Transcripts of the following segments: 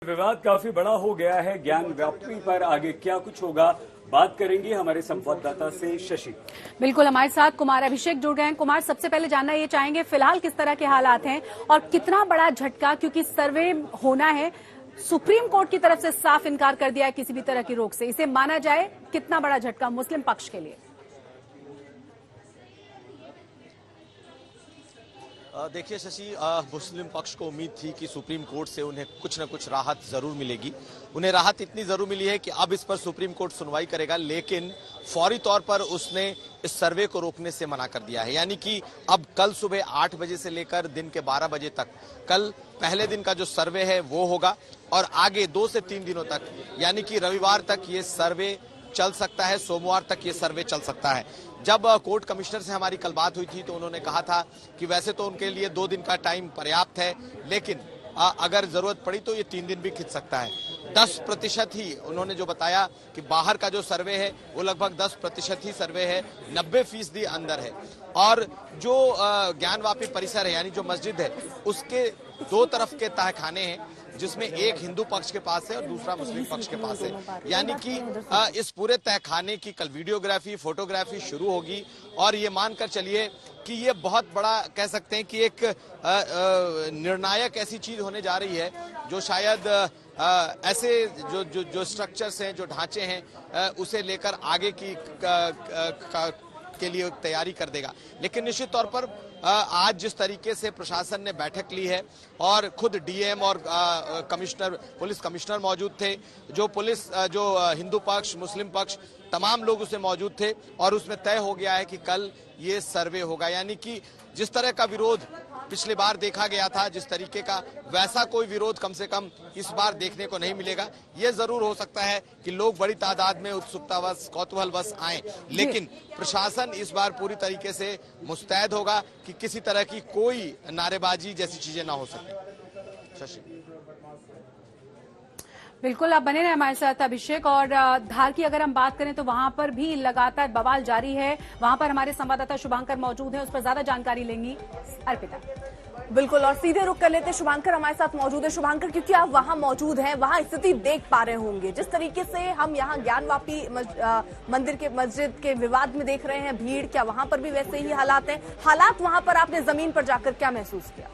विवाद काफी बड़ा हो गया है ज्ञान व्यापी पर। आगे क्या कुछ होगा, बात करेंगे हमारे संवाददाता से शशि। बिल्कुल, हमारे साथ कुमार अभिषेक जुड़ गए हैं। कुमार, सबसे पहले जानना ये चाहेंगे फिलहाल किस तरह के हालात हैं और कितना बड़ा झटका, क्योंकि सर्वे होना है, सुप्रीम कोर्ट की तरफ से साफ इनकार कर दिया है किसी भी तरह की रोक से। इसे माना जाए कितना बड़ा झटका मुस्लिम पक्ष के लिए? देखिए शशि, मुस्लिम पक्ष को उम्मीद थी कि सुप्रीम कोर्ट से उन्हें कुछ न कुछ राहत जरूर मिलेगी। उन्हें राहत इतनी जरूर मिली है कि अब इस पर सुप्रीम कोर्ट सुनवाई करेगा, लेकिन फौरी तौर पर उसने इस सर्वे को रोकने से मना कर दिया है। यानी कि अब कल सुबह 8 बजे से लेकर दिन के 12 बजे तक कल पहले दिन का जो सर्वे है वो होगा और आगे 2 से 3 दिनों तक, यानी कि रविवार तक ये सर्वे चल सकता है, सोमवार तक ये सर्वे चल सकता है। जब कोर्ट कमिश्नर से हमारी कल बात हुई थी तो उन्होंने कहा था कि वैसे तो उनके लिए 2 दिन का टाइम पर्याप्त है, लेकिन अगर जरूरत पड़ी तो ये 3 दिन भी खिंच सकता है। 10% ही उन्होंने जो बताया कि बाहर का जो सर्वे है वो लगभग 10% ही सर्वे है, 90% अंदर है। और जो ज्ञानवापी परिसर है, यानी जो मस्जिद है, उसके 2 तरफ के तहखाने हैं, जिसमें एक हिंदू पक्ष के पास है और दूसरा मुस्लिम पक्ष के पास है। यानी कि इस पूरे तहखाने की कल वीडियोग्राफी, फोटोग्राफी शुरू होगी और ये मानकर चलिए कि ये बहुत बड़ा कह सकते हैं कि एक निर्णायक ऐसी चीज होने जा रही है जो शायद ऐसे जो स्ट्रक्चर्स हैं, जो ढांचे हैं, उसे लेकर आगे की के लिए तैयारी कर देगा। लेकिन निश्चित तौर पर आज जिस तरीके से प्रशासन ने बैठक ली है और खुद डीएम और कमिश्नर, पुलिस कमिश्नर मौजूद थे, जो हिंदू पक्ष, मुस्लिम पक्ष, तमाम लोग उसमें मौजूद थे और उसमें तय हो गया है कि कल ये सर्वे होगा। यानी कि जिस तरह का विरोध पिछली बार देखा गया था, जिस तरीके का, वैसा कोई विरोध कम से कम इस बार देखने को नहीं मिलेगा। ये जरूर हो सकता है कि लोग बड़ी तादाद में उत्सुकतावश, कौतूहलवश आए, लेकिन प्रशासन इस बार पूरी तरीके से मुस्तैद होगा कि किसी तरह की कोई नारेबाजी जैसी चीजें ना हो सके। शशि, बिल्कुल, आप बने रहे हमारे साथ अभिषेक। और धार की अगर हम बात करें तो वहां पर भी लगातार बवाल जारी है। वहां पर हमारे संवाददाता शुभांकर मौजूद है, उस पर ज्यादा जानकारी लेंगी अर्पिता। बिल्कुल, और सीधे रुक कर लेते, शुभांकर हमारे साथ मौजूद है। शुभांकर, क्योंकि आप वहां मौजूद हैं, वहां स्थिति देख पा रहे होंगे, जिस तरीके से हम यहां ज्ञानवापी मंदिर के मस्जिद के विवाद में देख रहे हैं भीड़, क्या वहां पर भी वैसे ही हालात हैं? हालात वहां पर आपने जमीन पर जाकर क्या महसूस किया?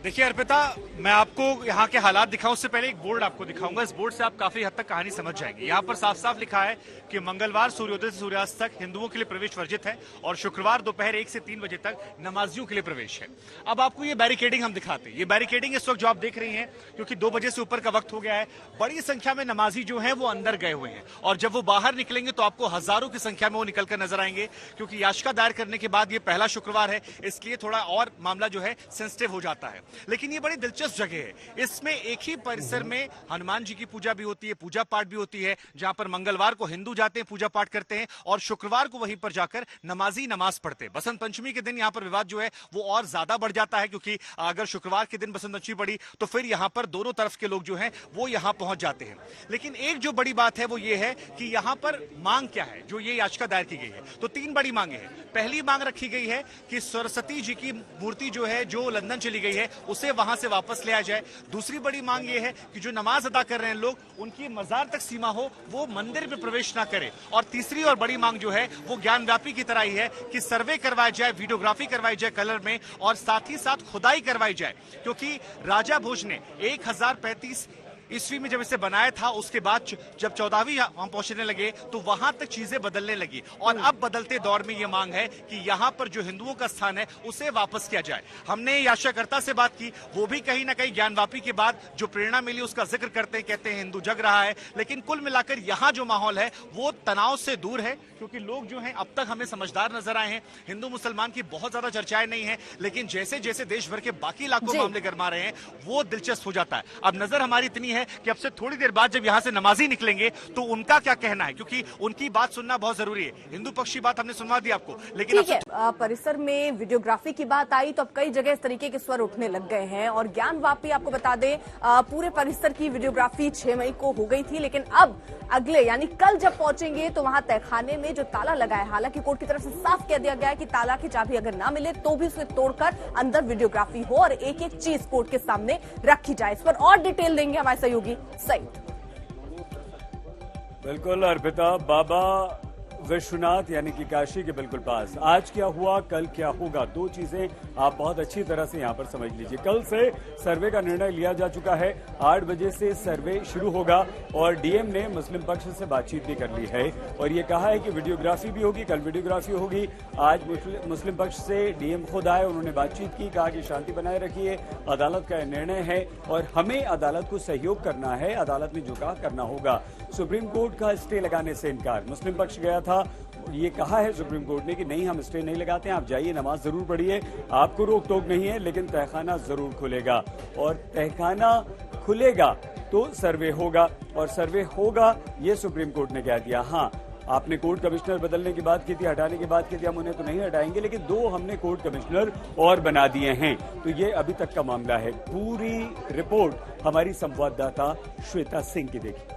देखिए अर्पिता, मैं आपको यहाँ के हालात दिखाऊं उससे पहले एक बोर्ड आपको दिखाऊंगा। इस बोर्ड से आप काफी हद तक कहानी समझ जाएंगे। यहाँ पर साफ साफ लिखा है कि मंगलवार सूर्योदय से सूर्यास्त तक हिंदुओं के लिए प्रवेश वर्जित है और शुक्रवार दोपहर 1 से 3 बजे तक नमाजियों के लिए प्रवेश है। अब आपको ये बैरिकेडिंग हम दिखाते हैं। ये बैरिकेडिंग इस वक्त जो आप देख रही हैं, क्योंकि 2 बजे से ऊपर का वक्त हो गया है, बड़ी संख्या में नमाजी जो है वो अंदर गए हुए हैं और जब वो बाहर निकलेंगे तो आपको हजारों की संख्या में वो निकलकर नजर आएंगे। क्योंकि याचिका दायर करने के बाद ये पहला शुक्रवार है, इसलिए थोड़ा और मामला जो है सेंसिटिव हो जाता है। लेकिन ये बड़ी दिलचस्प जगह है। इसमें एक ही परिसर में हनुमान जी की पूजा भी होती है, पूजा पाठ भी होती है, जहां पर मंगलवार को हिंदू जाते हैं, पूजा पाठ करते हैं और शुक्रवार को वहीं पर जाकर नमाजी नमाज पढ़ते हैं। बसंत पंचमी के दिन यहां पर विवाद जो है वो और ज्यादा बढ़ जाता है, क्योंकि अगर शुक्रवार के दिन बसंत पंचमी पड़ी तो फिर यहां पर दोनों तरफ के लोग जो हैं वो यहां पहुंच जाते हैं। लेकिन एक जो बड़ी बात है वो ये है कि यहां पर मांग क्या है, जो ये याचिका दायर की गई है। तो 3 बड़ी मांगे हैं। पहली मांग रखी गई है कि सरस्वती जी की मूर्ति जो है, जो लंदन चली गई है, उसे वहां से वापस ले आ जाए। दूसरी बड़ी मांग यह है कि जो नमाज अदा कर रहे हैं लोग, उनकी मजार तक सीमा हो, वो मंदिर में प्रवेश ना करें। और तीसरी और बड़ी मांग जो है वो ज्ञानव्यापी की तरह ही है कि सर्वे करवाया जाए, वीडियोग्राफी करवाई जाए कलर में और साथ ही साथ खुदाई करवाई जाए। क्योंकि राजा भोज ने 1035 ईस्वी में जब इसे बनाया था, उसके बाद जब 14वीं हम पहुंचने लगे तो वहां तक चीजें बदलने लगी और अब बदलते दौर में यह मांग है कि यहां पर जो हिंदुओं का स्थान है उसे वापस किया जाए। हमने याचिकाकर्ता से बात की, वो भी कहीं ना कहीं ज्ञानवापी के बाद जो प्रेरणा मिली उसका जिक्र करते हैं, कहते हैं हिंदू जग रहा है। लेकिन कुल मिलाकर यहाँ जो माहौल है वो तनाव से दूर है, क्योंकि लोग जो हैं अब तक हमें समझदार नजर आए हैं। हिंदू मुसलमान की बहुत ज्यादा चर्चाएं नहीं है, लेकिन जैसे जैसे देश भर के बाकी इलाकों मामले गरमा रहे हैं वो दिलचस्प हो जाता है। अब नजर हमारी इतनी है कि अब से थोड़ी देर बाद जब यहां से नमाजी निकलेंगे तो उनका क्या कहना है, क्योंकि उनकी बात सुनना बहुत जरूरी है। हिंदू पक्ष की बात हमने सुनवा दी आपको, लेकिन ठीक है, परिसर में वीडियोग्राफी की बात आई तो अब कई जगह इस तरीके के स्वर उठने लग गए हैं। और ज्ञानवापी आपको बता दें, पूरे परिसर की वीडियोग्राफी 6 मई को हो गई थी, लेकिन अब अगले यानी कल जब पहुंचेंगे तो वहां तहखाने में जो ताला लगा है, हालांकि कोर्ट की तरफ से साफ कह दिया गया है कि ताला की चाबी अगर ना मिले तो भी उसे तोड़कर अंदर वीडियोग्राफी हो और एक एक चीज कोर्ट के सामने रखी जाए। इस पर और डिटेल देंगे हमारे सहयोगी सईद। बिल्कुल अर्पिता, बाबा विश्वनाथ यानी कि काशी के बिल्कुल पास आज क्या हुआ, कल क्या होगा, दो चीजें आप बहुत अच्छी तरह से यहां पर समझ लीजिए। कल से सर्वे का निर्णय लिया जा चुका है, 8 बजे से सर्वे शुरू होगा और डीएम ने मुस्लिम पक्ष से बातचीत भी कर ली है और ये कहा है कि वीडियोग्राफी भी होगी, कल वीडियोग्राफी होगी। आज मुस्लिम पक्ष से डीएम खुद आए, उन्होंने बातचीत की, कहा कि शांति बनाए रखिए, अदालत का निर्णय है और हमें अदालत को सहयोग करना है, अदालत ने जो कहा करना होगा। सुप्रीम कोर्ट का स्टे लगाने से इनकार, मुस्लिम पक्ष गया था, ये कहा है सुप्रीम कोर्ट ने कि नहीं हम स्टे नहीं लगाते हैं, आप जाइए नमाज जरूर पढ़िए, आपको रोक टोक नहीं है, लेकिन तहखाना जरूर खुलेगा और तहखाना खुलेगा तो सर्वे होगा और सर्वे होगा ये सुप्रीम कोर्ट ने कह दिया। हाँ, आपने कोर्ट कमिश्नर बदलने की बात की थी, हटाने की बात की थी, हम उन्हें तो नहीं हटाएंगे, लेकिन 2 हमने कोर्ट कमिश्नर और बना दिए हैं। तो ये अभी तक का मामला है। पूरी रिपोर्ट हमारी संवाददाता श्वेता सिंह की देखिए।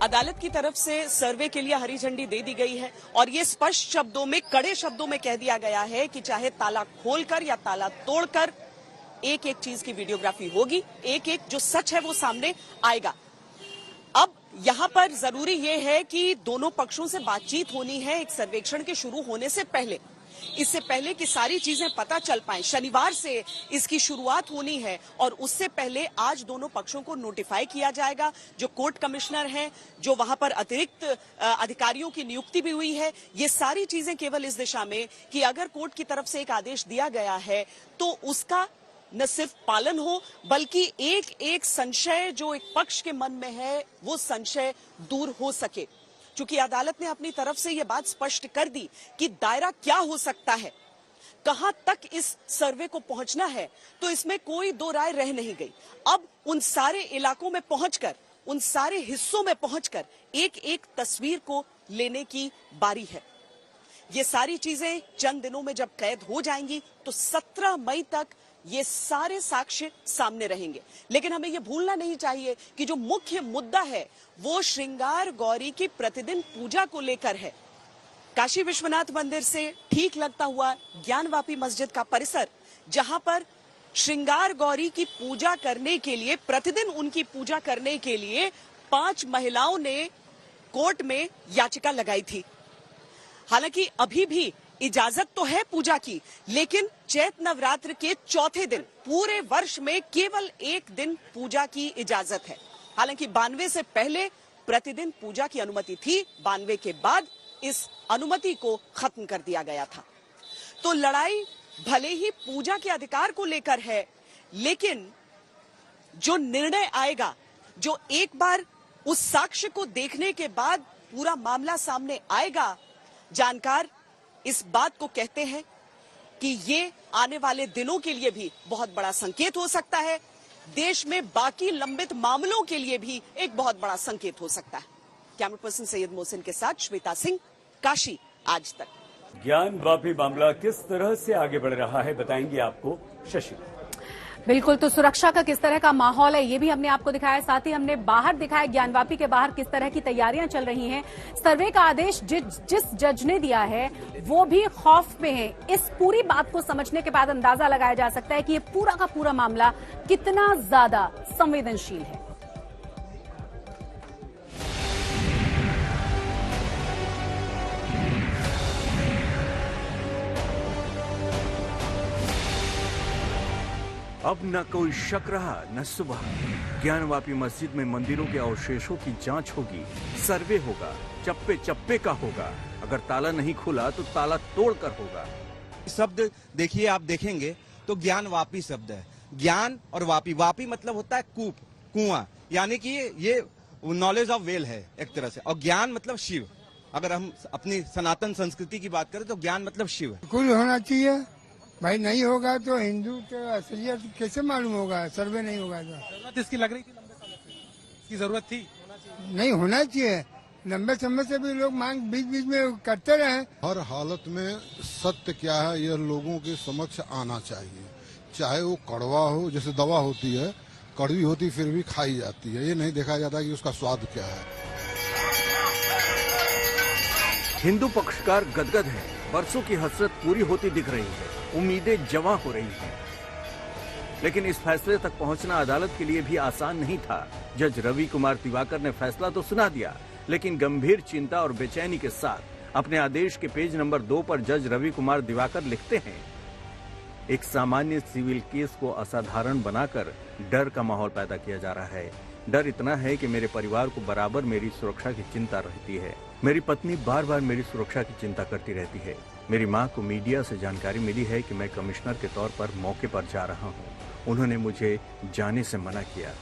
अदालत की तरफ से सर्वे के लिए हरी झंडी दे दी गई है और ये स्पष्ट शब्दों में, कड़े शब्दों में कह दिया गया है कि चाहे ताला खोलकर या ताला तोड़कर एक एक चीज की वीडियोग्राफी होगी, एक एक जो सच है वो सामने आएगा। अब यहाँ पर जरूरी ये है कि दोनों पक्षों से बातचीत होनी है एक सर्वेक्षण के शुरू होने से पहले, इससे पहले कि सारी चीजें पता चल पाएं। शनिवार से इसकी शुरुआत होनी है और उससे पहले आज दोनों पक्षों को नोटिफाई किया जाएगा। जो कोर्ट कमिश्नर हैं, जो वहां पर अतिरिक्त अधिकारियों की नियुक्ति भी हुई है, ये सारी चीजें केवल इस दिशा में कि अगर कोर्ट की तरफ से एक आदेश दिया गया है तो उसका न सिर्फ पालन हो बल्कि एक एक संशय जो एक पक्ष के मन में है वो संशय दूर हो सके। चूंकि अदालत ने अपनी तरफ से यह बात स्पष्ट कर दी कि दायरा क्या हो सकता है, कहां तक इस सर्वे को पहुंचना है, तो इसमें कोई दो राय रह नहीं गई। अब उन सारे इलाकों में पहुंचकर, उन सारे हिस्सों में पहुंचकर एक एक तस्वीर को लेने की बारी है। ये सारी चीजें चंद दिनों में जब कैद हो जाएंगी तो 17 मई तक ये सारे साक्ष्य सामने रहेंगे। लेकिन हमें ये भूलना नहीं चाहिए कि जो मुख्य मुद्दा है वो श्रृंगार गौरी की प्रतिदिन पूजा को लेकर है। काशी विश्वनाथ मंदिर से ठीक लगता हुआ ज्ञानवापी मस्जिद का परिसर, जहां पर श्रृंगार गौरी की पूजा करने के लिए, प्रतिदिन उनकी पूजा करने के लिए 5 महिलाओं ने कोर्ट में याचिका लगाई थी। हालांकि अभी भी इजाजत तो है पूजा की, लेकिन चैत नवरात्र के चौथे दिन पूरे वर्ष में केवल एक दिन पूजा की इजाजत है। हालांकि 92 से पहले प्रतिदिन पूजा की अनुमति थी, 92 के बाद इस अनुमति को खत्म कर दिया गया था। तो लड़ाई भले ही पूजा के अधिकार को लेकर है, लेकिन जो निर्णय आएगा, जो एक बार उस साक्ष्य को देखने के बाद पूरा मामला सामने आएगा, जानकार इस बात को कहते हैं कि ये आने वाले दिनों के लिए भी बहुत बड़ा संकेत हो सकता है, देश में बाकी लंबित मामलों के लिए भी एक बहुत बड़ा संकेत हो सकता है। कैमरा पर्सन सैयद मोहसिन के साथ श्वेता सिंह, काशी आज तक। ज्ञानवापी मामला किस तरह से आगे बढ़ रहा है बताएंगे आपको शशि। बिल्कुल, तो सुरक्षा का किस तरह का माहौल है ये भी हमने आपको दिखाया, साथ ही हमने बाहर दिखाया ज्ञानवापी के बाहर किस तरह की तैयारियां चल रही हैं। सर्वे का आदेश जिस जज ने दिया है वो भी खौफ में है। इस पूरी बात को समझने के बाद अंदाजा लगाया जा सकता है कि ये पूरा का पूरा मामला कितना ज्यादा संवेदनशील है। अब न कोई शक रहा न सुबह। ज्ञानवापी मस्जिद में मंदिरों के अवशेषों की जांच होगी, सर्वे होगा, चप्पे चप्पे का होगा। अगर ताला नहीं खुला तो ताला तोड़कर होगा। शब्द देखिए, आप देखेंगे तो ज्ञानवापी शब्द है। ज्ञान और वापी, वापी मतलब होता है कूप, कुआं, यानी कि ये नॉलेज ऑफ वेल है एक तरह से। और ज्ञान मतलब शिव। अगर हम अपनी सनातन संस्कृति की बात करें तो ज्ञान मतलब शिव है। कुल होना चाहिए भाई नहीं होगा तो हिंदू तो असलियत कैसे मालूम होगा, सर्वे नहीं होगा तो। जरूरत इसकी लग रही थी लंबे समय से, इसकी जरूरत थी, नहीं होना चाहिए, लंबे समय से भी लोग मांग बीच बीच में करते रहे। हर हालत में सत्य क्या है यह लोगों के समक्ष आना चाहिए, चाहे वो कड़वा हो, जैसे दवा होती है कड़वी होती फिर भी खाई जाती है, ये नहीं देखा जाता कि उसका स्वाद क्या है। हिंदू पक्षकार गदगद है, बरसों की हसरत पूरी होती दिख रही है, उम्मीदें जवां हो रही हैं। लेकिन इस फैसले तक पहुंचना अदालत के लिए भी आसान नहीं था। जज रवि कुमार दिवाकर ने फैसला तो सुना दिया, लेकिन गंभीर चिंता और बेचैनी के साथ अपने आदेश के पेज नंबर 2 पर जज रवि कुमार दिवाकर लिखते हैं, एक सामान्य सिविल केस को असाधारण बनाकर डर का माहौल पैदा किया जा रहा है। डर इतना है कि मेरे परिवार को बराबर मेरी सुरक्षा की चिंता रहती है। मेरी पत्नी बार बार मेरी सुरक्षा की चिंता करती रहती है। मेरी मां को मीडिया से जानकारी मिली है कि मैं कमिश्नर के तौर पर मौके पर जा रहा हूं। उन्होंने मुझे जाने से मना किया।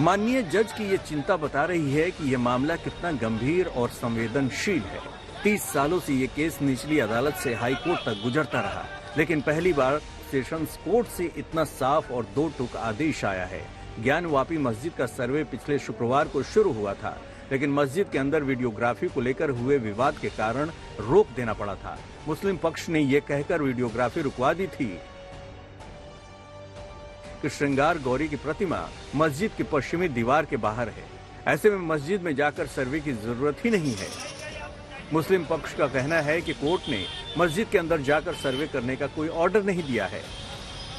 माननीय जज की ये चिंता बता रही है कि यह मामला कितना गंभीर और संवेदनशील है। 30 सालों से ये केस निचली अदालत से हाई कोर्ट तक गुजरता रहा, लेकिन पहली बार सेशंस कोर्ट से इतना साफ और दो टूक आदेश आया है। ज्ञानवापी मस्जिद का सर्वे पिछले शुक्रवार को शुरू हुआ था, लेकिन मस्जिद के अंदर वीडियोग्राफी को लेकर हुए विवाद के कारण रोक देना पड़ा था। मुस्लिम पक्ष ने यह कहकर वीडियोग्राफी रुकवा दी थी कि श्रृंगार गौरी की प्रतिमा मस्जिद की पश्चिमी दीवार के बाहर है, ऐसे में मस्जिद में जाकर सर्वे की जरूरत ही नहीं है। मुस्लिम पक्ष का कहना है कि कोर्ट ने मस्जिद के अंदर जाकर सर्वे करने का कोई ऑर्डर नहीं दिया है।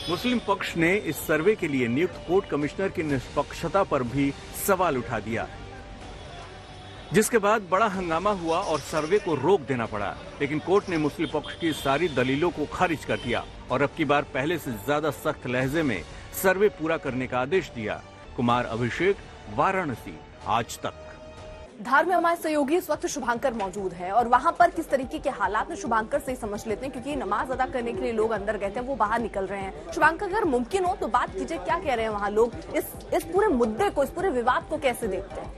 मुस्लिम पक्ष ने इस सर्वे के लिए नियुक्त कोर्ट कमिश्नर की निष्पक्षता पर भी सवाल उठा दिया, जिसके बाद बड़ा हंगामा हुआ और सर्वे को रोक देना पड़ा। लेकिन कोर्ट ने मुस्लिम पक्ष की सारी दलीलों को खारिज कर दिया और अब की बार पहले से ज्यादा सख्त लहजे में सर्वे पूरा करने का आदेश दिया। कुमार अभिषेक, वाराणसी, आज तक। धार में हमारे सहयोगी इस वक्त शुभांकर मौजूद है और वहां पर किस तरीके के हालात में शुभांकर से समझ लेते हैं, क्योंकि नमाज अदा करने के लिए लोग अंदर गए थे, वो बाहर निकल रहे हैं। शुभांकर, अगर मुमकिन हो तो बात कीजिए, क्या कह रहे हैं वहां लोग, इस पूरे मुद्दे को, इस पूरे विवाद को कैसे देखते हैं?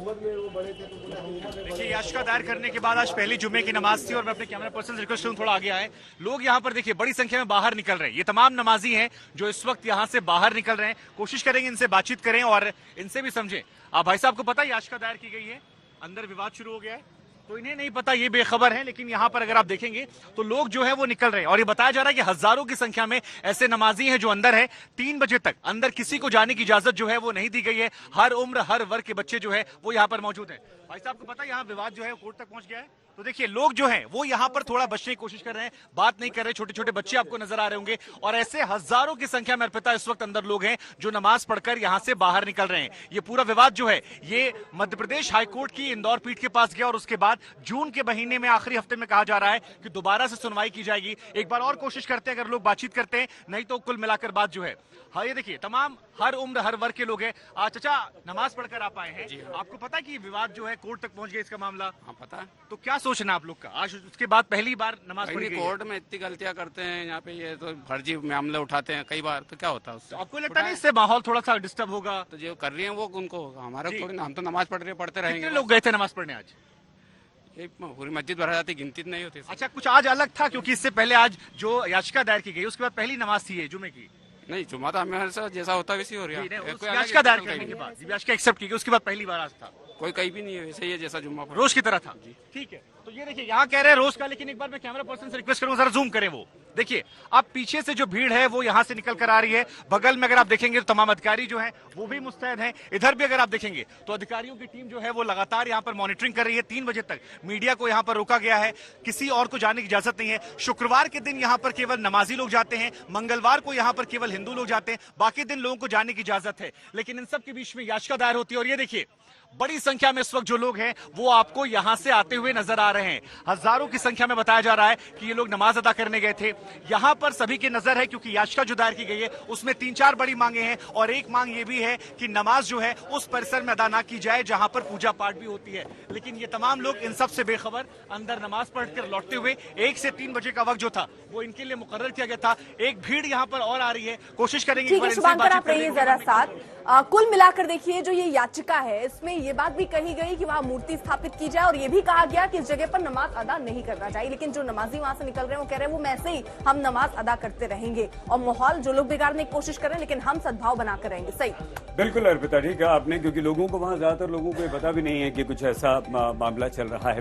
देखिए, याचिका दायर करने के बाद आज पहली जुम्मे की नमाज थी और मैं अपने कैमरा पर्सन से रिक्वेस्ट करूं थोड़ा आगे आए। लोग यहाँ पर देखिए बड़ी संख्या में बाहर निकल रहे हैं। ये तमाम नमाजी हैं जो इस वक्त यहाँ से बाहर निकल रहे हैं। कोशिश करेंगे इनसे बातचीत करें और इनसे भी समझें। आप भाई साहब को पता है याचिका दायर की गई है, अंदर विवाद शुरू हो गया है, तो इन्हें नहीं पता, ये बेखबर है। लेकिन यहाँ पर अगर आप देखेंगे तो लोग जो है वो निकल रहे हैं और ये बताया जा रहा है कि हजारों की संख्या में ऐसे नमाजी हैं जो अंदर है। 3 बजे तक अंदर किसी को जाने की इजाजत जो है वो नहीं दी गई है। हर उम्र हर वर्ग के बच्चे जो है वो यहाँ पर मौजूद है। भाई साहब को पता है यहाँ विवाद जो है कोर्ट तक पहुंच गया है, तो देखिए लोग जो हैं वो यहाँ पर थोड़ा बचने की कोशिश कर रहे हैं, बात नहीं कर रहे। छोटे छोटे बच्चे आपको नजर आ रहे होंगे और ऐसे हजारों की संख्या में अर्पिता इस वक्त अंदर लोग हैं जो नमाज पढ़कर यहाँ से बाहर निकल रहे हैं। ये पूरा विवाद जो है ये मध्य प्रदेश हाईकोर्ट की इंदौर पीठ के पास गया और उसके बाद जून के महीने में आखिरी हफ्ते में कहा जा रहा है कि दोबारा से सुनवाई की जाएगी। एक बार और कोशिश करते हैं, अगर लोग बातचीत करते हैं, नहीं तो कुल मिलाकर बात जो है। हाँ, ये देखिए तमाम हर उम्र हर वर्ग के लोग हैं। चाचा, नमाज पढ़कर आप आए हैं, आपको पता है कि विवाद जो है कोर्ट तक पहुंच गया इसका मामला? हाँ पता है। तो क्या सोचना आप लोग का? आज उसके बाद पहली बार नमाज पढ़ी गई है। कोर्ट में इतनी गलतियां करते हैं यहाँ पे, ये तो फर्जी मामले उठाते हैं कई बार, तो क्या होता है उससे? आपको लगता नहीं इससे माहौल थोड़ा सा डिस्टर्ब होगा? तो जो कर रही है वो उनको होगा, हमारे थोड़ी ना, हम तो नमाज पढ़ते रहेंगे। कितने लोग गए थे नमाज पढ़ने आज? ये पूरी मस्जिद भरा जाती, गिनती नहीं होती। अच्छा, कुछ आज अलग था क्योंकि इससे पहले आज जो याचिका दायर की गई उसके बाद पहली नमाज थी ये जुमे की? नहीं, जुमा तो हमेशा जैसा होता है वैसे हो रहा है। याचिका दायर करने के बाद, याचिका एक्सेप्ट की गई उसके बाद पहली बार आज था? कोई कहीं भी नहीं है, वैसे ही है जैसा जुम्मा रोज की तरह था। ठीक है, तो ये देखिए यहाँ कह रहे हैं रोज का, लेकिन एक बार मैं कैमरा पर्सन से रिक्वेस्ट करूंगा जरा जूम करें। वो देखिए अब पीछे से जो भीड़ है वो यहाँ से निकल कर आ रही है। बगल में अगर आप देखेंगे तो तमाम अधिकारी जो हैं वो भी मुस्तैद हैं। इधर भी अगर आप देखेंगे तो अधिकारियों की टीम जो है वो लगातार यहाँ पर मॉनिटरिंग कर रही है। 3 बजे तक मीडिया को यहाँ पर रोका गया है, किसी और को जाने की इजाजत नहीं है। शुक्रवार के दिन यहाँ पर केवल नमाजी लोग जाते हैं, मंगलवार को यहाँ पर केवल हिंदू लोग जाते हैं, बाकी दिन लोगों को जाने की इजाजत है। लेकिन इन सब के बीच में याचिका दायर होती है और ये देखिए बड़ी संख्या में इस वक्त जो लोग हैं वो आपको यहां से आते हुए नजर आ रहे हैं। हजारों की संख्या में बताया जा रहा है कि ये लोग नमाज अदा करने गए थे। यहां पर सभी की नजर है क्योंकि याचिका जो दायर की गई है उसमें 3-4 बड़ी मांगे हैं और एक मांग ये भी है कि नमाज जो है उस परिसर में अदा ना की जाए जहां पर पूजा पाठ भी होती है। लेकिन ये तमाम लोग इन सब से बेखबर अंदर नमाज पढ़कर लौटते हुए 1 से 3 बजे का वक्त जो था वो इनके लिए मुकर्रर किया गया था। एक भीड़ यहाँ पर और आ रही है, कोशिश करेंगे। शुभांकर, आप रहिए जरा साथ। कुल मिलाकर देखिए जो ये याचिका है इसमें ये बात भी कही गई कि वहां मूर्ति स्थापित की जाए और ये भी कहा गया कि इस जगह पर नमाज अदा नहीं करना चाहिए। लेकिन जो नमाजी वहां से निकल रहे हैं वो कह रहे हैं वो ऐसे ही हम नमाज अदा करते रहेंगे और माहौल जो लोग बिगाड़ने की कोशिश कर रहे हैं लेकिन हम सद्भाव बनाकर रहेंगे। सही बिल्कुल अर्पिता, ठीक है आपने, क्योंकि लोगों को वहां ज्यादातर लोगों को ये पता भी नहीं है कि कुछ ऐसा मामला चल रहा है।